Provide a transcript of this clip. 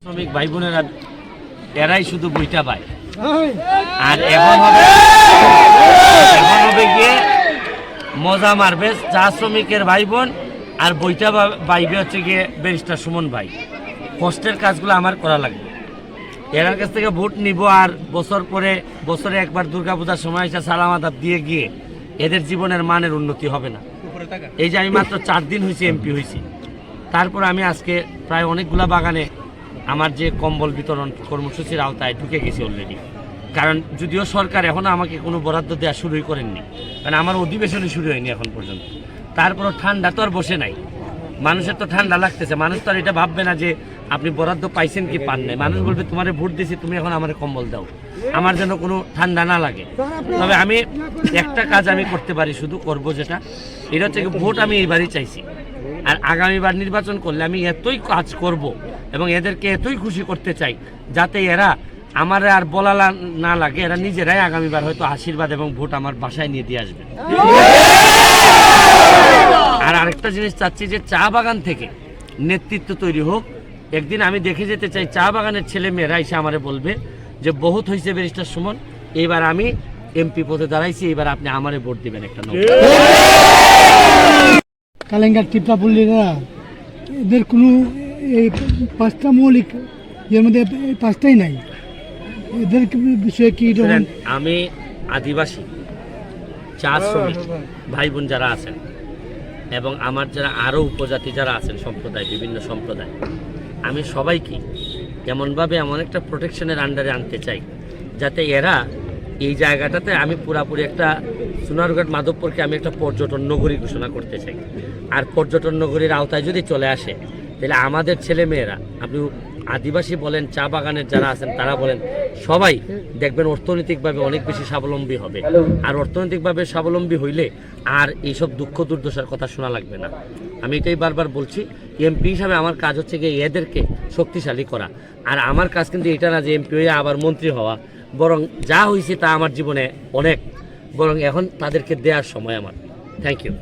শ্রমিক ভাই বোনেরা এরাই শুধু বইটা পায়। আর এখন হবে গিয়ে মজা মারবে চা শ্রমিকের ভাই বোন, আর বইটা পাইবে হচ্ছে গিয়ে ব্যারিস্টার সুমন ভাই। কষ্টের কাজগুলো আমার করা লাগবে। এরার কাছ থেকে ভোট নিব, আর বছরে একবার দুর্গাপূজার সময় এসে সালাম আদাব দিয়ে গিয়ে এদের জীবনের মানের উন্নতি হবে না। এই যে আমি মাত্র 4 দিন হয়েছি এমপি হয়েছি, তারপর আমি আজকে প্রায় অনেকগুলা বাগানে আমার যে কম্বল বিতরণ কর্মসূচির আওতায় ঢুকে গেছি অলরেডি। কারণ যদিও সরকার এখনও আমাকে কোনো বরাদ্দ দেওয়া শুরুই করেননি, কারণ আমার অধিবেশনই শুরু হয়নি এখন পর্যন্ত। তারপরও ঠান্ডা তো আর বসে নাই, মানুষের তো ঠান্ডা লাগতেছে। মানুষ তো আর এটা ভাববে না যে আপনি বরাদ্দ পাইছেন কি পান নাই। মানুষ বলবে তোমারে ভোট দিয়েছি, তুমি এখন আমার কম্বল দাও, আমার যেন কোনো ঠান্ডা না লাগে। তবে আমি একটা কাজ আমি করতে পারি, শুধু করব যেটা, এটা হচ্ছে ভোট আমি এইবারই চাইছি। আর আগামীবার নির্বাচন করলে আমি এতই কাজ করব এবং এদেরকে এতই খুশি করতে চাই যাতে এরা আমার আর বলা না লাগে, এরা নিজেরাই আগামীবার হয়তো আশীর্বাদ এবং ভোট আমার বাসায় নিয়ে দিয়ে আসবে। আর আরেকটা জিনিস চাচ্ছি যে চা বাগান থেকে নেতৃত্ব তৈরি হোক। একদিন আমি দেখে যেতে চাই চা বাগানের ছেলে মেয়েরা এসে আমারে বলবে যে বহুত হয়েছে ব্যারিস্টার সুমন, এইবার আমি এমপি পদে দাঁড়াইছি, এবার আপনি আমারে ভোট দিবেন একটা নৌকা। কালেঙ্গার টিপলাপল্লীরা এদের কোনো এই 5টা মৌলিক, এর মধ্যে 5টাই নাই। এদের বিষয়ে কি? আমি আদিবাসী চা শ্রমিক ভাই বোন যারা আছেন এবং আমার যারা আরও উপজাতি যারা আছেন সম্প্রদায়, বিভিন্ন সম্প্রদায়, আমি সবাইকে এমনভাবে এমন একটা প্রোটেকশনের আন্ডারে আনতে চাই যাতে এরা এই জায়গাটাতে, আমি পুরাপুরি একটা সোনারঘাট মাধবপুরকে আমি একটা পর্যটন নগরী ঘোষণা করতে চাই। আর পর্যটন নগরীর আওতায় যদি চলে আসে তাহলে আমাদের ছেলে মেয়েরা, আপনি আদিবাসী বলেন, চা বাগানের যারা আছেন তারা বলেন, সবাই দেখবেন অর্থনৈতিকভাবে অনেক বেশি স্বাবলম্বী হবে। আর অর্থনৈতিকভাবে স্বাবলম্বী হইলে আর এইসব দুঃখ দুর্দশার কথা শোনা লাগবে না। আমি এটাই বারবার বলছি, এমপি হিসাবে আমার কাজ হচ্ছে গিয়ে এদেরকে শক্তিশালী করা। আর আমার কাজ কিন্তু এটা না যে এমপি হয়ে আবার মন্ত্রী হওয়া, বরং যা হয়েছে তা আমার জীবনে অনেক, বরং এখন তাদেরকে দেওয়ার সময় আমার। Thank you.